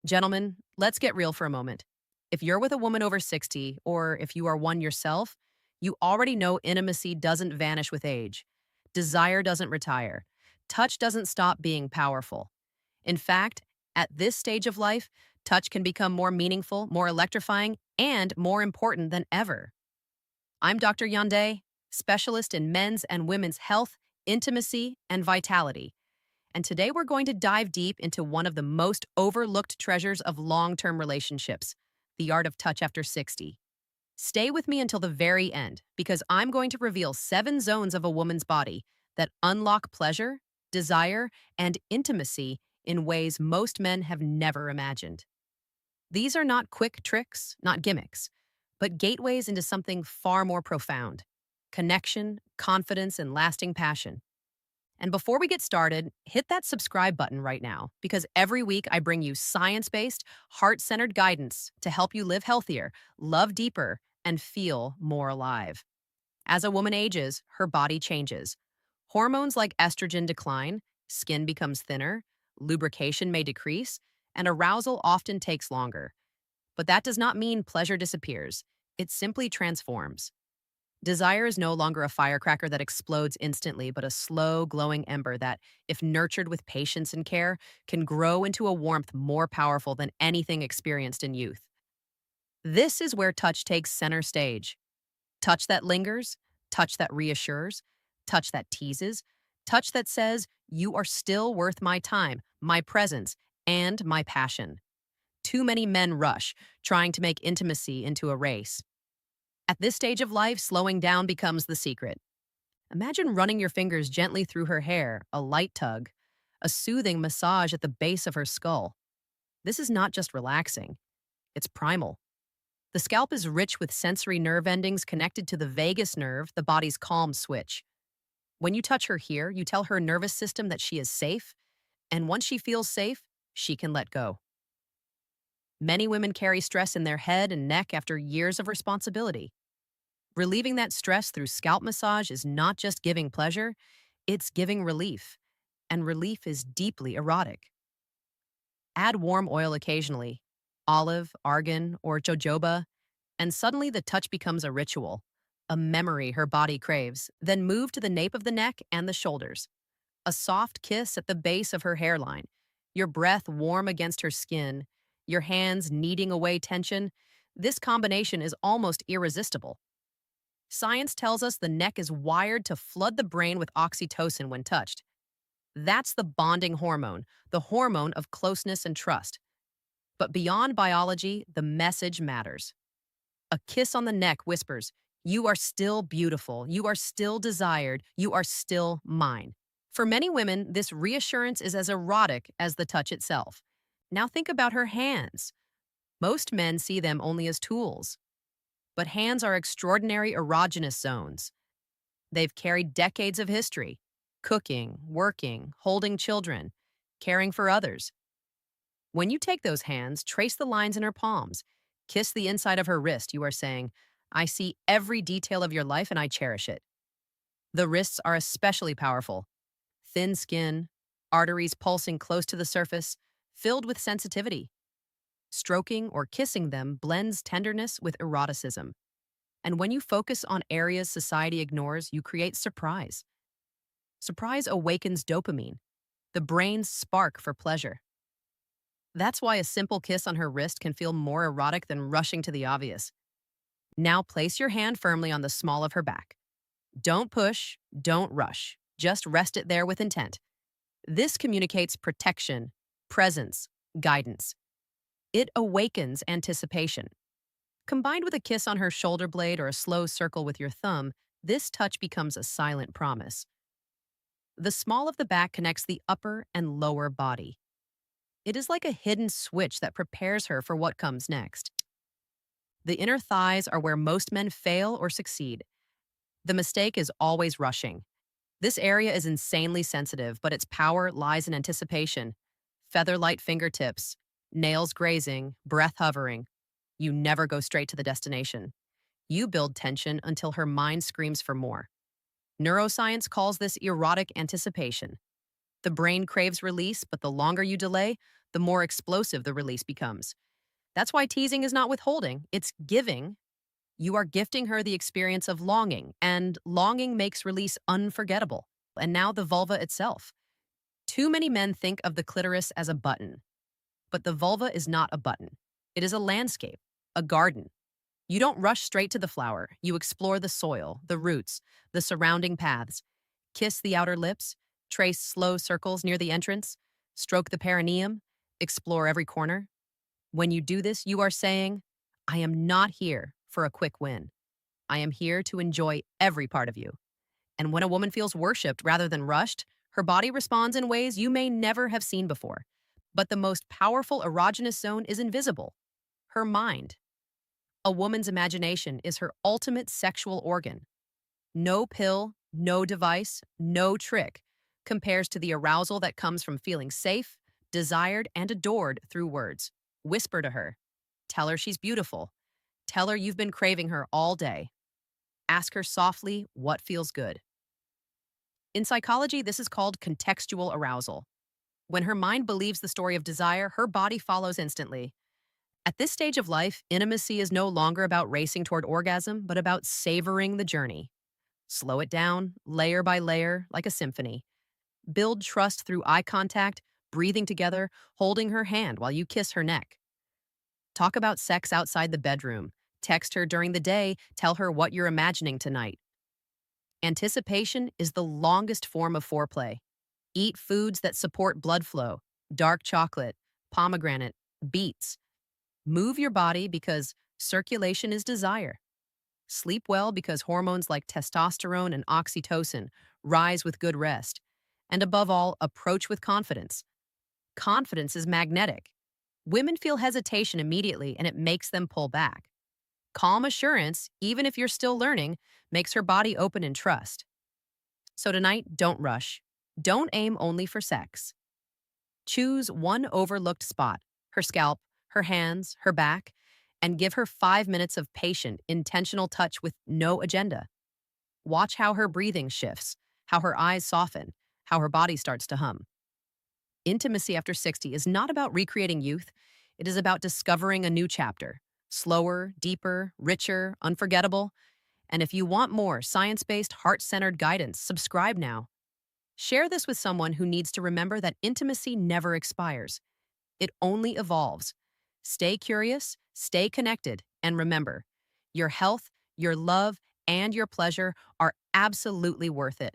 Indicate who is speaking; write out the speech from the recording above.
Speaker 1: Gentlemen, let's get real for a moment. If you're with a woman over 60, or if you are one yourself, you already know intimacy doesn't vanish with age. Desire doesn't retire. Touch doesn't stop being powerful. In fact, at this stage of life, touch can become more meaningful, more electrifying, and more important than ever. I'm Dr. Yonde, specialist in men's and women's health, intimacy, and vitality. And today we're going to dive deep into one of the most overlooked treasures of long term relationships, the art of touch after 60. Stay with me until the very end, because I'm going to reveal 7 zones of a woman's body that unlock pleasure, desire, and intimacy in ways most men have never imagined. These are not quick tricks, not gimmicks, but gateways into something far more profound: connection, confidence, and lasting passion. And before we get started, hit that subscribe button right now, because every week I bring you science based, heart centered guidance to help you live healthier, love deeper, and feel more alive. As a woman ages, her body changes. Hormones like estrogen decline, skin becomes thinner, lubrication may decrease, and arousal often takes longer. But that does not mean pleasure disappears, it simply transforms. Desire is no longer a firecracker that explodes instantly, but a slow, glowing ember that, if nurtured with patience and care, can grow into a warmth more powerful than anything experienced in youth. This is where touch takes center stage. Touch that lingers, touch that reassures, touch that teases, touch that says, "You are still worth my time, my presence, and my passion." Too many men rush, trying to make intimacy into a race. At this stage of life, slowing down becomes the secret. Imagine running your fingers gently through her hair, a light tug, a soothing massage at the base of her skull. This is not just relaxing, it's primal. The scalp is rich with sensory nerve endings connected to the vagus nerve, the body's calm switch. When you touch her here, you tell her nervous system that she is safe, and once she feels safe, she can let go. Many women carry stress in their head and neck after years of responsibility. Relieving that stress through scalp massage is not just giving pleasure, it's giving relief. And relief is deeply erotic. Add warm oil occasionally, olive, argan, or jojoba, and suddenly the touch becomes a ritual, a memory her body craves. Then move to the nape of the neck and the shoulders. A soft kiss at the base of her hairline, your breath warm against her skin, your hands kneading away tension. This combination is almost irresistible. Science tells us the neck is wired to flood the brain with oxytocin when touched. That's the bonding hormone, the hormone of closeness and trust. But beyond biology, the message matters. A kiss on the neck whispers, "You are still beautiful, you are still desired, you are still mine." For many women, this reassurance is as erotic as the touch itself. Now think about her hands. Most men see them only as tools. But hands are extraordinary erogenous zones. They've carried decades of history: cooking, working, holding children, caring for others. When you take those hands, trace the lines in her palms, kiss the inside of her wrist, you are saying, "I see every detail of your life and I cherish it." The wrists are especially powerful. Thin skin, arteries pulsing close to the surface, filled with sensitivity. Stroking or kissing them blends tenderness with eroticism. And when you focus on areas society ignores, you create surprise. Surprise awakens dopamine, the brain's spark for pleasure. That's why a simple kiss on her wrist can feel more erotic than rushing to the obvious. Now place your hand firmly on the small of her back. Don't push, don't rush. Just rest it there with intent. This communicates protection, presence, guidance. It awakens anticipation. Combined with a kiss on her shoulder blade or a slow circle with your thumb, this touch becomes a silent promise. The small of the back connects the upper and lower body. It is like a hidden switch that prepares her for what comes next. The inner thighs are where most men fail or succeed. The mistake is always rushing. This area is insanely sensitive, but its power lies in anticipation. Feather-light fingertips, nails grazing, breath hovering. You never go straight to the destination. You build tension until her mind screams for more. Neuroscience calls this erotic anticipation. The brain craves release, but the longer you delay, the more explosive the release becomes. That's why teasing is not withholding, it's giving. You are gifting her the experience of longing, and longing makes release unforgettable. And now the vulva itself. Too many men think of the clitoris as a button, but the vulva is not a button. It is a landscape, a garden. You don't rush straight to the flower. You explore the soil, the roots, the surrounding paths. Kiss the outer lips, trace slow circles near the entrance, stroke the perineum, explore every corner. When you do this, you are saying, I am not here for a quick win. I am here to enjoy every part of you. And when a woman feels worshipped rather than rushed, her body responds in ways you may never have seen before. But the most powerful erogenous zone is invisible, her mind. A woman's imagination is her ultimate sexual organ. No pill, no device, no trick compares to the arousal that comes from feeling safe, desired, and adored through words. Whisper to her. Tell her she's beautiful. Tell her you've been craving her all day. Ask her softly what feels good. In psychology, this is called contextual arousal. When her mind believes the story of desire, her body follows instantly. At this stage of life, intimacy is no longer about racing toward orgasm, but about savoring the journey. Slow it down, layer by layer, like a symphony. Build trust through eye contact, breathing together, holding her hand while you kiss her neck. Talk about sex outside the bedroom. Text her during the day, tell her what you're imagining tonight. Anticipation is the longest form of foreplay. Eat foods that support blood flow, dark chocolate, pomegranate, beets. Move your body because circulation is desire. Sleep well because hormones like testosterone and oxytocin rise with good rest. And above all, approach with confidence. Confidence is magnetic. Women feel hesitation immediately and it makes them pull back. Calm assurance, even if you're still learning, makes her body open in trust. So tonight, don't rush. Don't aim only for sex. Choose one overlooked spot, her scalp, her hands, her back, and give her 5 minutes of patient, intentional touch with no agenda. Watch how her breathing shifts, how her eyes soften, how her body starts to hum. Intimacy after 60 is not about recreating youth. It is about discovering a new chapter. Slower, deeper, richer, unforgettable. And if you want more science-based, heart-centered guidance, subscribe now. Share this with someone who needs to remember that intimacy never expires. It only evolves. Stay curious, stay connected, and remember, your health, your love, and your pleasure are absolutely worth it.